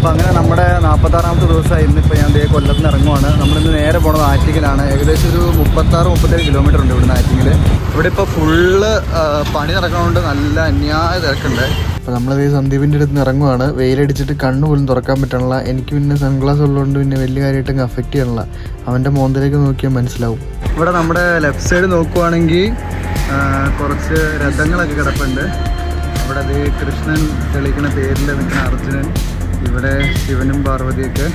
അപ്പോൾ അങ്ങനെ നമ്മുടെ 46ാമത്തെ ദിവസമായി. ഇന്നിപ്പോൾ ഞാൻ കൊല്ലത്ത് നിന്ന് ഇറങ്ങുവാണ്. നമ്മളിന്ന് നേരെ പോണത് ആറ്റിങ്ങിലാണ്. ഏകദേശം ഒരു 36-37 കിലോമീറ്റർ ഉണ്ട് ഇവിടുന്ന് ആറ്റിങ്ങിൽ. ഇവിടെ ഇപ്പോൾ ഫുള്ള് പണി നടക്കണതുകൊണ്ട് നല്ല അന്യായ തിരക്കുണ്ട്. അപ്പോൾ നമ്മളത് സന്ദീപിൻ്റെ അടുത്ത് നിന്ന് ഇറങ്ങുവാണ്. വെയിലടിച്ചിട്ട് കണ്ണ് പോലും തുറക്കാൻ പറ്റണില്ല. എനിക്ക് പിന്നെ സൺഗ്ലാസ് ഉള്ളതുകൊണ്ട് പിന്നെ വലിയ കാര്യമായിട്ടങ്ങ് അഫക്റ്റ് ചെയ്യണില്ല. അവൻ്റെ മോന്തലേക്ക് നോക്കിയാൽ മനസ്സിലാവും. ഇവിടെ നമ്മുടെ ലെഫ്റ്റ് സൈഡ് നോക്കുവാണെങ്കിൽ കുറച്ച് രഥങ്ങളൊക്കെ കിടപ്പുണ്ട്. അവിടെ അത് കൃഷ്ണൻ തെളിയിക്കുന്ന പേരിൽ നിൽക്കുന്ന അർജുനൻ, ഇവിടെ ശിവനും പാർവതിയൊക്കെ,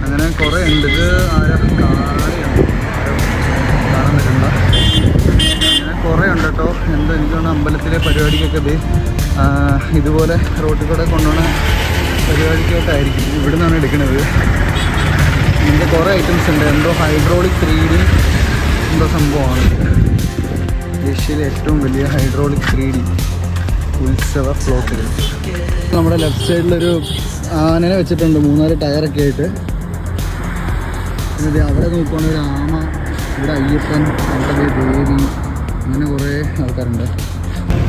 അങ്ങനെ കുറേ ഉണ്ട്. ഇത് ആരും കാണാൻ പറ്റില്ല. അങ്ങനെ കുറേ ഉണ്ട് കേട്ടോ. എന്താ എനിക്ക് തോന്നുന്നു അമ്പലത്തിലെ പരിപാടിക്കൊക്കെ ഇതുപോലെ റോട്ടിൽ കൂടെ കൊണ്ടുപോകുന്ന പരിപാടിക്കായിട്ടായിരിക്കും ഇവിടെ നിന്നാണ് എടുക്കുന്നത്. ഇതിൻ്റെ കുറേ ഐറ്റംസ് ഉണ്ട്. എന്തോ ഹൈഡ്രോളിക് 3D എന്തോ സംഭവമാണ്. ഏഷ്യയിലെ ഏറ്റവും വലിയ ഹൈഡ്രോളിക് 3D ഉത്സവ ഫ്ലോട്ടുകൾ. നമ്മുടെ ലെഫ്റ്റ് സൈഡിലൊരു ആനനെ വെച്ചിട്ടുണ്ട്, 3-4 ടയറൊക്കെ ആയിട്ട്. പിന്നെ അവിടെ നോക്കുവാണെങ്കിൽ ഒരു ആമ, ഇവിടെ അയ്യപ്പൻ, അവിടെ ദേവി, അങ്ങനെ കുറേ ആൾക്കാരുണ്ട്.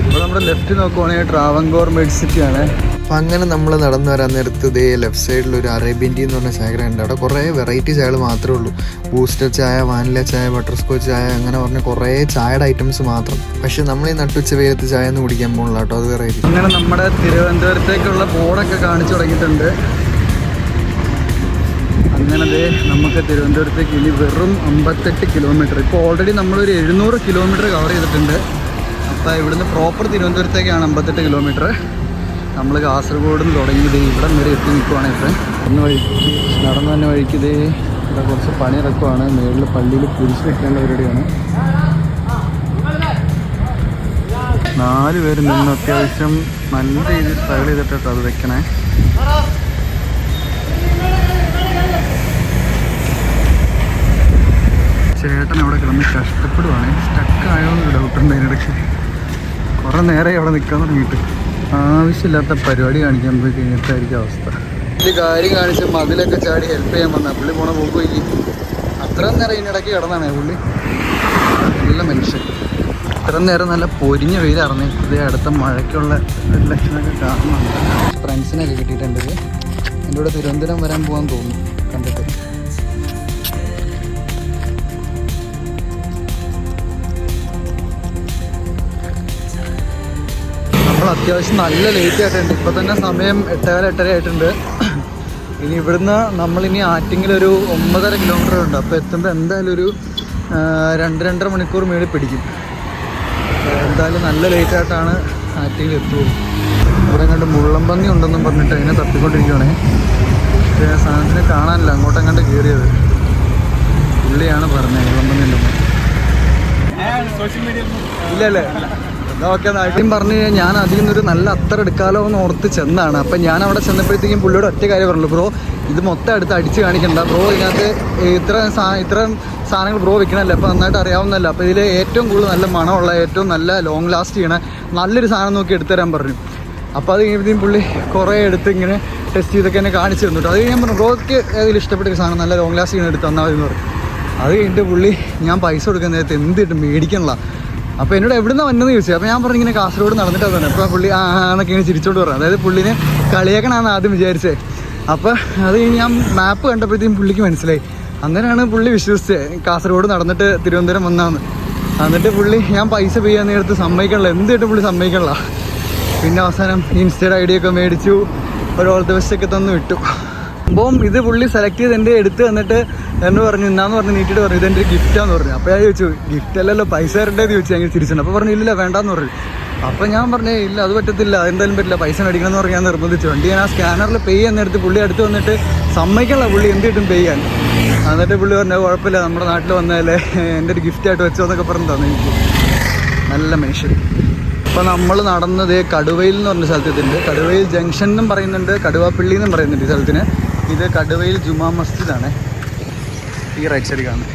ഇപ്പോൾ നമ്മുടെ ലെഫ്റ്റ് നോക്കുവാണെങ്കിൽ ട്രാവൻകൂർ മെഡ് സിറ്റിയാണ്. അപ്പം അങ്ങനെ നമ്മൾ നടന്നു വരാൻ നേരത്ത് ഇതേ ലെഫ്റ്റ് സൈഡിൽ ഒരു അറേബ്യൻ ടീ എന്ന് പറഞ്ഞ ചായ ഉണ്ട്. അവിടെ കുറേ വെറൈറ്റി ചായകൾ മാത്രമേ ഉള്ളൂ. ബൂസ്റ്റർ ചായ, വാനില ചായ, ബട്ടർ സ്കോച്ച് ചായ, അങ്ങനെ പറഞ്ഞ കുറേ ചായയുടെ ഐറ്റംസ് മാത്രം. പക്ഷെ നമ്മൾ ഈ നട്ടുച്ച വെയിലത്ത് ചായ ഒന്നും കുടിക്കാൻ പോകണില്ല കേട്ടോ, അത് വേറെ. അങ്ങനെ നമ്മുടെ തിരുവനന്തപുരത്തേക്കുള്ള ബോർഡൊക്കെ കാണിച്ചു തുടങ്ങിയിട്ടുണ്ട്. അങ്ങനെ നമുക്ക് തിരുവനന്തപുരത്തേക്ക് ഇനി വെറും 58 കിലോമീറ്റർ. ഇപ്പോൾ ഓൾറെഡി നമ്മളൊരു 700 കിലോമീറ്റർ കവർ ചെയ്തിട്ടുണ്ട്. അപ്പോൾ ഇവിടുന്ന് പ്രോപ്പർ തിരുവനന്തപുരത്തേക്കാണ് 58 കിലോമീറ്റർ. നമ്മൾ കാസർഗോഡ് നിന്ന് തുടങ്ങിയത് ഇവിടെ വരെ എത്തി നിൽക്കുവാണ്. ഇപ്പം നടന്നു തന്നെ വഴിക്ക് ഇവിടെ കുറച്ച് പണി ഇറക്കുവാണ്. മേളിൽ പള്ളിയിൽ കുരിശ് വെക്കേണ്ട പരിപാടിയാണ്. 4 പേര് നിന്ന് അത്യാവശ്യം നല്ല രീതിയിൽ സ്ട്രഗിൾ ചെയ്തിട്ടോ അത് വെക്കണേ. ചേട്ടൻ അവിടെ കിടന്ന് കഷ്ടപ്പെടുവാണ്. സ്റ്റക്കായോന്ന് ഡൗട്ടുണ്ട്. അതിനിടയ്ക്ക് കുറേ നേരമായി അവിടെ നിൽക്കാൻ തുടങ്ങിയിട്ട്. ആവശ്യമില്ലാത്ത പരിപാടി കാണിക്കാൻ പോയി കഴിഞ്ഞിട്ടായിരിക്കും അവസ്ഥ. വലിയ കാര്യം കാണിച്ച് മതിലൊക്കെ ചാടി ഹെൽപ്പ് ചെയ്യാൻ വന്നാൽ പുള്ളി പോണ പോക്ക് പോയി. അത്രയും നേരം ഇതിനിടയ്ക്ക് കിടന്നാണ് പുള്ളി. നല്ല മനുഷ്യൻ. ഇത്രയും നേരം നല്ല പൊരിഞ്ഞ വെയിലായിരുന്നു. ഇത് അടുത്ത മഴയ്ക്കുള്ള ഒരു ലക്ഷണമൊക്കെ കാണുന്നുണ്ട്. ഫ്രണ്ട്സിനൊക്കെ കിട്ടിയിട്ടുണ്ട്. എൻ്റെ കൂടെ തിരുവനന്തപുരം വരാൻ പോകാൻ തോന്നുന്നു കണ്ടിട്ട്. അത്യാവശ്യം നല്ല ലേറ്റ് ആയിട്ടുണ്ട്. ഇപ്പോൾ തന്നെ സമയം 8:30 ആയിട്ടുണ്ട്. ഇനി ഇവിടുന്ന് നമ്മളിനി ആറ്റിങ്ങിലൊരു 9.5 കിലോമീറ്റർ ഉണ്ട്. അപ്പോൾ എത്തുമ്പോൾ എന്തായാലും ഒരു 2-2.5 മണിക്കൂർ മേളിൽ പിടിക്കും. എന്തായാലും നല്ല ലേറ്റ് ആയിട്ടാണ് ആറ്റിങ്ങിൽ എത്തുള്ളൂ. ഇവിടെ കണ്ട് മുള്ളംപന്നി ഉണ്ടെന്നും പറഞ്ഞിട്ട് അതിനെ തപ്പിക്കൊണ്ടിരിക്കുകയാണേ. പക്ഷേ സാധനത്തിനെ കാണാനില്ല. അങ്ങോട്ടങ്ങാണ്ട് കയറിയത് പുള്ളിയാണ് പറഞ്ഞത് മുള്ളംപന്നി ഉണ്ടെന്ന്. ഇല്ലല്ലേ? ഓക്കെ. നാട്ടിലും പറഞ്ഞ് ഞാൻ അതിൽ നിന്നൊരു നല്ല അത്തർ എടുക്കാമല്ലോ എന്ന് ഓർത്ത് ചെന്നാണ്. അപ്പം ഞാൻ അവിടെ ചെന്നപ്പോഴത്തേക്കും പുള്ളിയോട് ഒറ്റ കാര്യം പറഞ്ഞു, ബ്രോ ഇത് മൊത്തം എടുത്ത് അടിച്ച് കാണിക്കണ്ട ബ്രോ, ഇതിനകത്ത് ഇത്രയും സാധനങ്ങൾ ബ്രോ വിൽക്കണമല്ലോ, അപ്പോൾ നന്നായിട്ട് അറിയാവുന്നതല്ല. അപ്പോൾ ഇതിൽ ഏറ്റവും കൂടുതൽ നല്ല മണമുള്ള, ഏറ്റവും നല്ല ലോങ് ലാസ്റ്റ് ചെയ്യണ നല്ലൊരു സാധനം നോക്കി എടുത്തു തരാൻ പറഞ്ഞു. അപ്പോൾ അത് കഴിയുമ്പോഴത്തേക്കും പുള്ളി കുറേ എടുത്ത് ഇങ്ങനെ ടെസ്റ്റ് ചെയ്തൊക്കെ എന്നെ കാണിച്ചു തന്നിട്ട് അത് ഞാൻ പറഞ്ഞു ബ്രോയ്ക്ക് ഏതെങ്കിലും ഇഷ്ടപ്പെട്ടൊരു സാധനം നല്ല ലോങ് ലാസ്റ്റ് ചെയ്യണം എടുത്ത് തന്നാൽ മതി എന്ന് പറഞ്ഞു. അത് കഴിഞ്ഞിട്ട് പുള്ളി ഞാൻ പൈസ കൊടുക്കുന്ന നേരത്തെ എന്തിട്ട് മേടിക്കണല്ല. അപ്പോൾ എന്നോട് എവിടെ നിന്നാണ് വന്നതെന്ന് ചോദിച്ചു. അപ്പോൾ ഞാൻ പറഞ്ഞു ഇങ്ങനെ കാസർഗോഡ് നടന്നിട്ടാണ് തന്നെ. അപ്പോൾ പുള്ളി എന്നൊക്കെ ഇങ്ങനെ ചിരിച്ചോണ്ട് പറഞ്ഞു. അതായത് പുള്ളിനെ കളിയാക്കണമെന്ന് ആദ്യം വിചാരിച്ചേ. അപ്പോൾ അത് ഞാൻ മാപ്പ് കണ്ടപ്പോഴത്തേക്കും പുള്ളിക്ക് മനസ്സിലായി. അങ്ങനെയാണ് പുള്ളി വിശ്വസിച്ചത് കാസർഗോഡ് നടന്നിട്ട് തിരുവനന്തപുരം വന്നാന്ന്. എന്നിട്ട് പുള്ളി ഞാൻ പൈസ പേ ചെയ്യാൻ നേരത്ത് സമ്മതിക്കണില്ല. എന്തിട്ട് പുള്ളി സമ്മതിക്കണില്ല. പിന്നെ അവസാനം ഇൻസ്റ്റയുടെ ഐഡിയ ഒക്കെ മേടിച്ചു, ഒരു ഓൾ ദി ബെസ്റ്റ് ഒക്കെ തന്നു വിട്ടു. അപ്പം ഇത് പുള്ളി സെലക്ട് ചെയ്ത് എൻ്റെ എടുത്ത് വന്നിട്ട് എന്ന് പറഞ്ഞു ഇന്നാന്ന് പറഞ്ഞ് നീട്ടിയിട്ട് പറഞ്ഞു ഇതെൻ്റെ ഗിഫ്റ്റാന്ന് പറഞ്ഞു. അപ്പോൾ ഞാൻ ചോദിച്ചു ഗിഫ്റ്റ് അല്ലല്ലോ പൈസ തരണ്ടേന്ന് ചോദിച്ചു. അങ്ങനെ തിരിച്ചിട്ടുണ്ട്. അപ്പോൾ പറഞ്ഞു ഇല്ല വേണ്ടാന്ന് പറഞ്ഞു. അപ്പോൾ ഞാൻ പറഞ്ഞു ഇല്ല അത് പറ്റത്തില്ല, എന്തായാലും പറ്റില്ല, പൈസ മേടിക്കണമെന്ന് പറഞ്ഞ് ഞാൻ നിർബന്ധിച്ചു. വണ്ടി ഞാൻ ആ സ്കാനറിൽ പേ ചെയ്യുന്നിടത്ത് പുള്ളി അടുത്ത് വന്നിട്ട് സമ്മതിക്കണില്ല പുള്ളി എന്ത് കിട്ടും പേ ചെയ്യാൻ. എന്നിട്ട് പുള്ളി പറഞ്ഞു കുഴപ്പമില്ല നമ്മുടെ നാട്ടിൽ വന്നാലേ എൻ്റെ ഒരു ഗിഫ്റ്റായിട്ട് വെച്ചോ എന്നൊക്കെ പറഞ്ഞു തന്നെ. എനിക്ക് നല്ല മനുഷ്യൻ. ഇപ്പോൾ നമ്മൾ നടന്നത് കടുവയിൽ എന്ന് പറഞ്ഞ സ്ഥലത്തെത്തിണ്ട്. കടുവയിൽ ജംഗ്ഷൻ എന്നും പറയുന്നുണ്ട്, കടുവാപ്പള്ളി എന്നും പറയുന്നുണ്ട് ഈ സ്ഥലത്തിന്. ഇത് കടുവയിൽ ജുമാ മസ്ജിദാണ്. ഈ റൈറ്റ് സൈഡ് കാണുന്നത്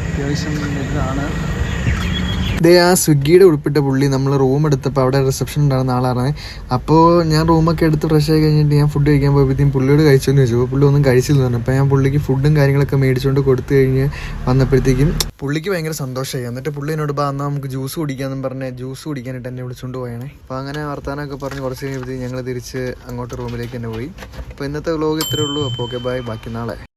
അത്യാവശ്യം ഇതാണ്. ഇതേ ആ സ്വിഗ്ഗിയുടെ ഉൾപ്പെട്ട പുള്ളി നമ്മൾ റൂം എടുത്തപ്പോൾ അവിടെ റിസപ്ഷൻ ഉണ്ടാകുന്ന ആളാണ്. അപ്പോൾ ഞാൻ റൂമൊക്കെ എടുത്ത് ഫ്രഷ് ആയി കഴിഞ്ഞിട്ട് ഞാൻ ഫുഡ് കഴിക്കാൻ പോയപ്പോഴത്തേക്കും പുള്ളിയോട് കഴിച്ചോന്ന് ചോദിച്ചു. അപ്പോൾ പുള്ളി ഒന്നും കഴിച്ചില്ല പറഞ്ഞു. അപ്പോൾ ഞാൻ പുള്ളിക്ക് ഫുഡും കാര്യങ്ങളൊക്കെ മേടിച്ചുകൊണ്ട് കൊടുത്തു കഴിഞ്ഞ് വന്നപ്പോഴത്തേക്കും പുള്ളിക്ക് ഭയങ്കര സന്തോഷമായി. എന്നിട്ട് പുള്ളി എന്നോട് എന്നാൽ നമുക്ക് ജ്യൂസ് കുടിക്കാമെന്നും പറഞ്ഞ് ജ്യൂസ് കുടിക്കാനായിട്ട് എന്നെ വിളിച്ചുകൊണ്ട് പോയണേ. അപ്പോൾ അങ്ങനെ വർത്താനമൊക്കെ പറഞ്ഞ് കുറച്ച് കഴിഞ്ഞപ്പോഴത്തേക്കും ഞങ്ങൾ തിരിച്ച് അങ്ങോട്ട് റൂമിലേക്ക് തന്നെ പോയി. അപ്പോൾ ഇന്നത്തെ വ്ലോഗ് ഇത്രയേ ഉള്ളൂ. അപ്പോൾ ഓക്കെ ബൈ, ബാക്കി നാളെ.